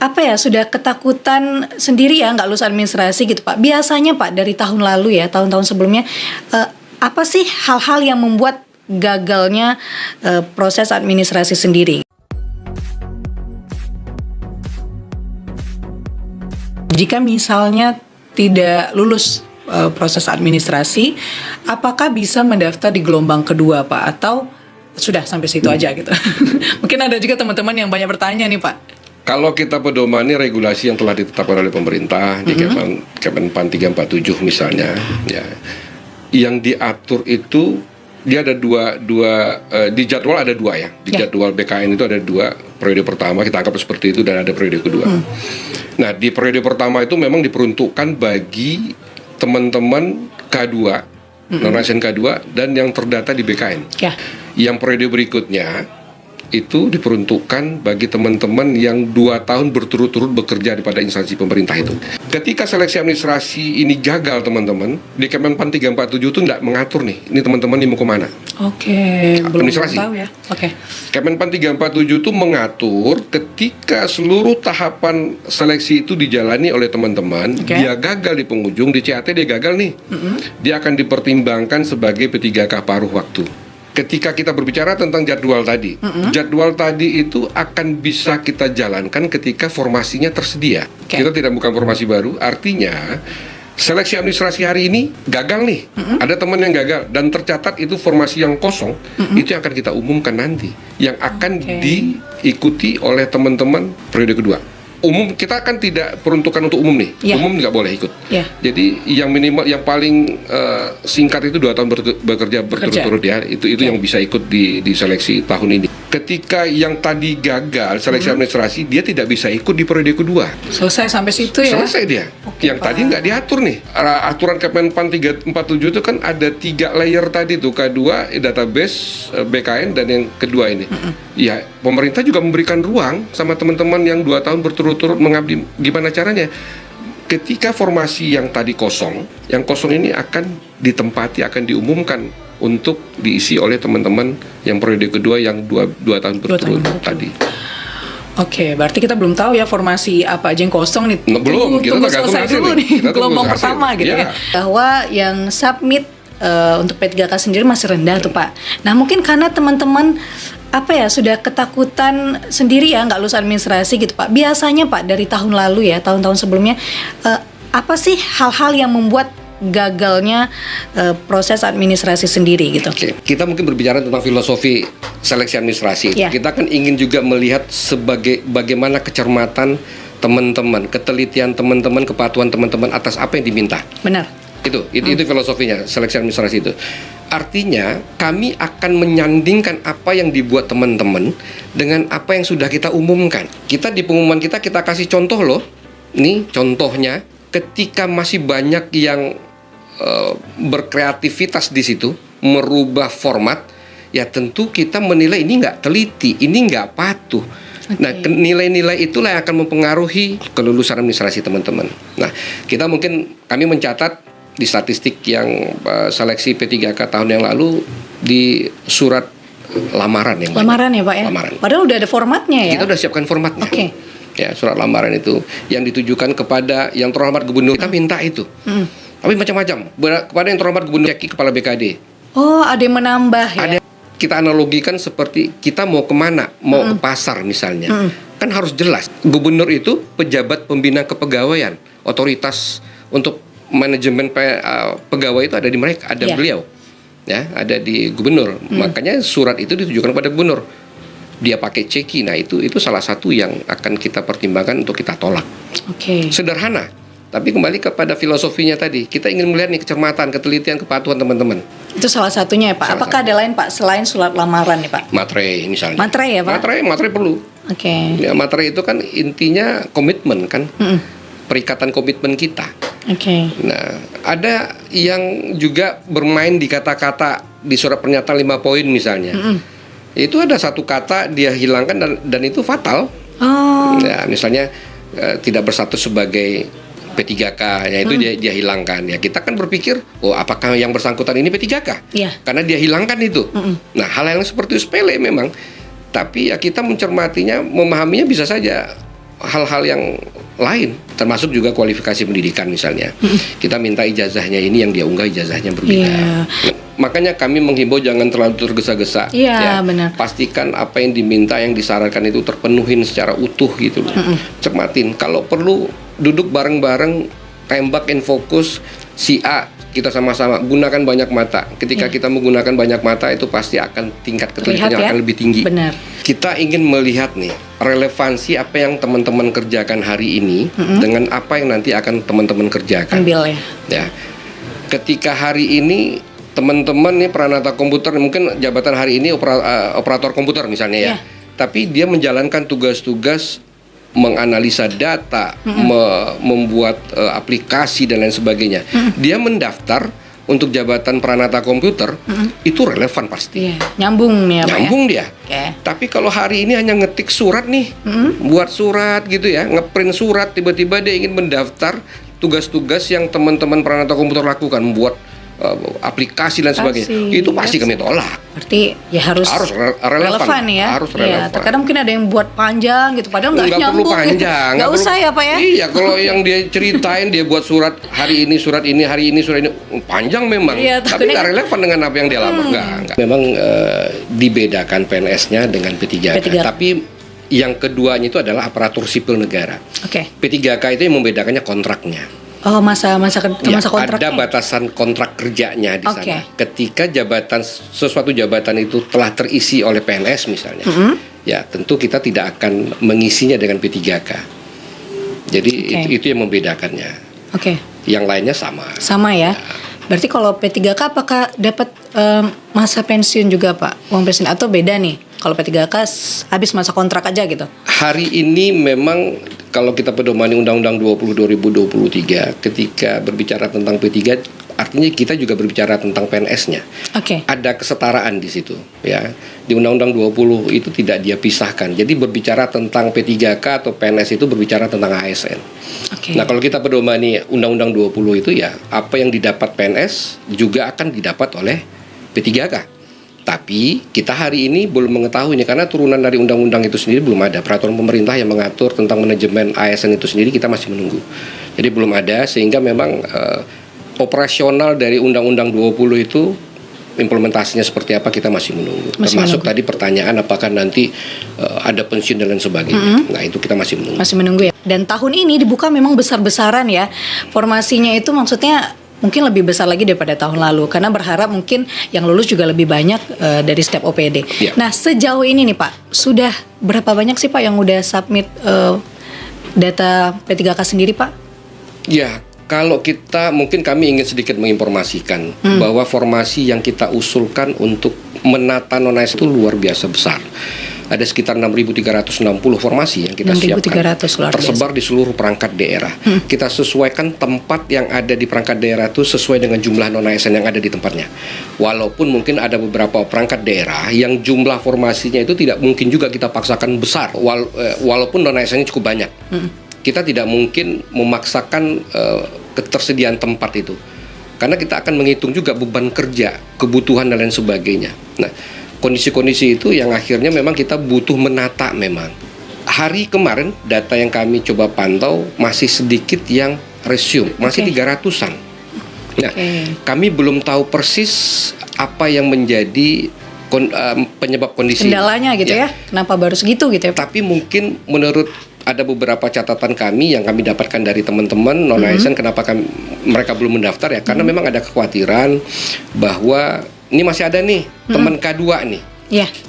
apa ya, sudah ketakutan sendiri ya nggak lulus administrasi gitu Pak. Biasanya Pak dari tahun lalu ya, tahun-tahun sebelumnya, apa sih hal-hal yang membuat gagalnya proses administrasi sendiri? Jika misalnya tidak lulus proses administrasi, apakah bisa mendaftar di gelombang kedua Pak? Atau sudah sampai situ aja gitu? Mungkin ada juga teman-teman yang banyak bertanya nih Pak. Kalau kita pedomani regulasi yang telah ditetapkan oleh pemerintah di Kemenpan 347 misalnya, ya, yang diatur itu dia ada dua di jadwal ada dua ya. Di jadwal BKN itu ada dua, periode pertama kita anggap seperti itu dan ada periode kedua. Nah, di periode pertama itu memang diperuntukkan bagi teman-teman K2, non-ASN K2 dan yang terdata di BKN. Yang periode berikutnya itu diperuntukkan bagi teman-teman yang 2 tahun berturut-turut bekerja pada instansi pemerintah itu. Ketika seleksi administrasi ini gagal teman-teman, di Kemenpan 347 itu tidak mengatur nih, ini teman-teman ini mau kemana. Belum tahu ya. Kemenpan 347 itu mengatur ketika seluruh tahapan seleksi itu dijalani oleh teman-teman, dia gagal di penghujung, di CAT dia gagal nih, dia akan dipertimbangkan sebagai P3K paruh waktu. Ketika kita berbicara tentang jadwal tadi, jadwal tadi itu akan bisa kita jalankan ketika formasinya tersedia. Kita tidak bukan formasi baru, artinya seleksi administrasi hari ini gagal nih, ada teman yang gagal dan tercatat itu formasi yang kosong, itu yang akan kita umumkan nanti, yang akan diikuti oleh teman-teman periode kedua. Umum kita kan tidak peruntukan untuk umum nih, umum nggak boleh ikut. Jadi yang minimal, yang paling singkat itu 2 tahun bekerja berturut-turut ya, itu yang bisa ikut di seleksi tahun ini. Ketika yang tadi gagal seleksi administrasi, dia tidak bisa ikut di periode kedua. Selesai sampai situ ya? Selesai dia. Yang tadi nggak diatur nih. Aturan Kemenpan 347 itu kan ada 3 layer tadi tuh, K2, database, BKN, dan yang kedua ini. Ya, pemerintah juga memberikan ruang sama teman-teman yang 2 tahun berturut-turut mengabdi. Gimana caranya? Ketika formasi yang tadi kosong, yang kosong ini akan ditempati, akan diumumkan untuk diisi oleh teman-teman yang periode kedua yang 2 tahun berturut tadi. Berarti kita belum tahu ya formasi apa aja yang kosong nih. Belum, kita tunggu selesai dulu nih gelombang pertama gitu ya. Bahwa yang submit untuk P3K sendiri masih rendah tuh Pak. Nah, mungkin karena teman-teman sudah ketakutan sendiri ya nggak lulus administrasi gitu Pak. Biasanya Pak dari tahun lalu ya, tahun-tahun sebelumnya, apa sih hal-hal yang membuat gagalnya proses administrasi sendiri gitu? Kita mungkin berbicara tentang filosofi seleksi administrasi. Kita kan ingin juga melihat sebagai bagaimana kecermatan teman-teman, ketelitian teman-teman, kepatuhan teman-teman atas apa yang diminta. Benar. Itu filosofinya seleksi administrasi itu. Artinya kami akan menyandingkan apa yang dibuat teman-teman dengan apa yang sudah kita umumkan. Kita di pengumuman kita kasih contoh loh. Nih contohnya, ketika masih banyak yang berkreativitas di situ, merubah format, ya tentu kita menilai ini nggak teliti, ini nggak patuh. Nah, nilai-nilai itulah yang akan mempengaruhi kelulusan administrasi teman-teman. Nah, kami mencatat di statistik yang seleksi P3K tahun yang lalu di surat lamaran yang lamaran ya Pak ya? Lamaran. Padahal udah ada formatnya ya? Kita udah siapkan formatnya. Ya, surat lamaran itu yang ditujukan kepada yang terhormat gubernur, kita minta itu. Tapi macam-macam, kepada yang terhormat gubernur, kepala BKD. Ada yang menambah ya? Kita analogikan seperti kita mau kemana, mau ke pasar misalnya, kan harus jelas. Gubernur itu pejabat pembina kepegawaian, otoritas untuk manajemen pegawai itu ada di mereka, ada beliau, ya, ada di gubernur. Makanya surat itu ditujukan kepada gubernur. Dia pakai ceki, nah itu salah satu yang akan kita pertimbangkan untuk kita tolak. Sederhana, tapi kembali kepada filosofinya tadi, kita ingin melihat nih kecermatan, ketelitian, kepatuhan teman-teman. Itu salah satunya ya Pak. Apakah ada lain Pak selain surat lamaran nih Pak? Materai misalnya. Materai ya Pak? Materai perlu. Ya, materai itu kan intinya komitmen kan, perikatan komitmen kita. Nah, ada yang juga bermain di kata-kata di surat pernyataan 5 poin misalnya. Itu ada satu kata dia hilangkan dan itu fatal. Ya, misalnya tidak berstatus sebagai P3K, ya itu dia hilangkan. Ya, kita kan berpikir, apakah yang bersangkutan ini P3K? Karena dia hilangkan itu. Nah, hal-hal yang seperti itu sepele memang. Tapi ya kita mencermatinya, memahaminya bisa saja hal-hal yang lain, termasuk juga kualifikasi pendidikan misalnya. Kita minta ijazahnya ini, yang dia unggah ijazahnya berbeda. Makanya kami menghimbau jangan terlalu tergesa-gesa. Benar. Pastikan apa yang diminta, yang disarankan itu terpenuhin secara utuh gitu. Cermatin. Kalau perlu duduk bareng-bareng, tembak in fokus si A. Kita sama-sama gunakan banyak mata. Ketika kita menggunakan banyak mata, itu pasti akan tingkat ketelitiannya akan lebih tinggi. Benar. Kita ingin melihat nih relevansi apa yang teman-teman kerjakan hari ini dengan apa yang nanti akan teman-teman kerjakan. Ambil Ya. Ketika hari ini teman-teman nih peranata komputer, mungkin jabatan hari ini operator komputer misalnya ya. Tapi dia menjalankan tugas-tugas menganalisa data, membuat aplikasi dan lain sebagainya. Dia mendaftar untuk jabatan peranata komputer, itu relevan pasti. Nyambung nih Nyambung dia. Tapi kalau hari ini hanya ngetik surat nih, buat surat gitu ya, ngeprint surat, tiba-tiba dia ingin mendaftar tugas-tugas yang teman-teman peranata komputer lakukan, membuat aplikasi dan sebagainya, itu pasti kami tolak. Berarti ya harus relevan ya. Harus relevan. Terkadang mungkin ada yang buat panjang gitu, padahal nggak nyambung. Perlu panjang. Nggak usah ya Pak ya. Iya, kalau yang dia ceritain dia buat surat hari ini, surat ini, hari ini, surat ini, panjang memang. Tapi nggak relevan dengan apa yang dia lamar. Nggak. Memang dibedakan PNS-nya dengan P3K. Tapi yang keduanya itu adalah aparatur sipil negara. P3K itu yang membedakannya kontraknya. Masa kontraknya. Ada batasan kontrak kerjanya di sana. Ketika sesuatu jabatan itu telah terisi oleh PNS misalnya, ya tentu kita tidak akan mengisinya dengan P3K. Jadi itu yang membedakannya. Yang lainnya sama. Sama ya. Berarti kalau P3K apakah dapat masa pensiun juga Pak? Uang pensiun atau beda nih? Kalau P3K habis masa kontrak aja gitu? Hari ini memang kalau kita pedomani Undang-Undang 20 2023, ketika berbicara tentang P3, artinya kita juga berbicara tentang PNS-nya. Ada kesetaraan di situ, ya. Di Undang-Undang 20 itu tidak dia pisahkan. Jadi berbicara tentang P3K atau PNS itu berbicara tentang ASN. Nah, kalau kita pedomani Undang-Undang 20 itu ya, apa yang didapat PNS juga akan didapat oleh P3K. Tapi kita hari ini belum mengetahuinya karena turunan dari undang-undang itu sendiri belum ada. Peraturan pemerintah yang mengatur tentang manajemen ASN itu sendiri kita masih menunggu. Jadi belum ada, sehingga memang operasional dari Undang-Undang 20 itu implementasinya seperti apa kita masih menunggu. Termasuk tadi pertanyaan apakah nanti ada pensiun dan lain sebagainya. Nah, itu kita masih menunggu. Masih menunggu ya. Dan tahun ini dibuka memang besar-besaran ya. Formasinya itu maksudnya mungkin lebih besar lagi daripada tahun lalu, karena berharap mungkin yang lulus juga lebih banyak dari step OPD. Nah, sejauh ini nih Pak, sudah berapa banyak sih Pak yang udah submit data P3K sendiri Pak? Ya, kalau kita mungkin kami ingin sedikit menginformasikan bahwa formasi yang kita usulkan untuk menata non-ASN itu luar biasa besar. Ada sekitar 6.360 formasi yang kita siapkan, tersebar di seluruh perangkat daerah. Kita sesuaikan tempat yang ada di perangkat daerah itu sesuai dengan jumlah non-ASN yang ada di tempatnya. Walaupun mungkin ada beberapa perangkat daerah yang jumlah formasinya itu tidak mungkin juga kita paksakan besar, walaupun non-ASN-nya cukup banyak. Kita tidak mungkin memaksakan ketersediaan tempat itu, karena kita akan menghitung juga beban kerja, kebutuhan dan lain sebagainya. Nah, kondisi-kondisi itu yang akhirnya memang kita butuh menata memang. Hari kemarin data yang kami coba pantau masih sedikit yang resume, masih 300-an. Nah, kami belum tahu persis apa yang menjadi penyebab kondisi kendalanya gitu ya. Kenapa baru segitu gitu ya? Tapi mungkin menurut ada beberapa catatan kami yang kami dapatkan dari teman-teman non-ASN, kenapa mereka belum mendaftar ya, karena memang ada kekhawatiran bahwa ini masih ada nih teman K2 nih.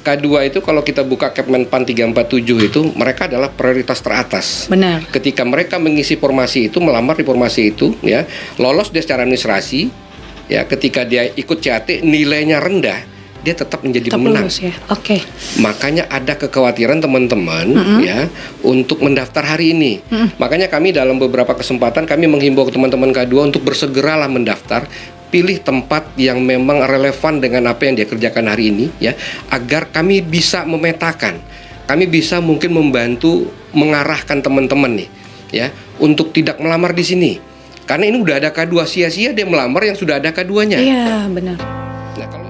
K2 itu kalau kita buka Kepmenpan 347 itu mereka adalah prioritas teratas. Benar. Ketika mereka mengisi formasi itu, melamar di formasi itu, ya, lolos dia secara administrasi, ya, ketika dia ikut CAT nilainya rendah, dia tetap menjadi pemenang. Lulus, ya. Makanya ada kekhawatiran teman-teman ya untuk mendaftar hari ini. Makanya kami dalam beberapa kesempatan kami menghimbau ke teman-teman K2 untuk bersegeralah mendaftar. Pilih tempat yang memang relevan dengan apa yang dia kerjakan hari ini, ya, agar kami bisa memetakan, kami bisa mungkin membantu mengarahkan teman-teman nih, ya, untuk tidak melamar di sini, karena ini udah ada K2, sia-sia dia melamar yang sudah ada K2-nya. Iya, benar. Nah, kalau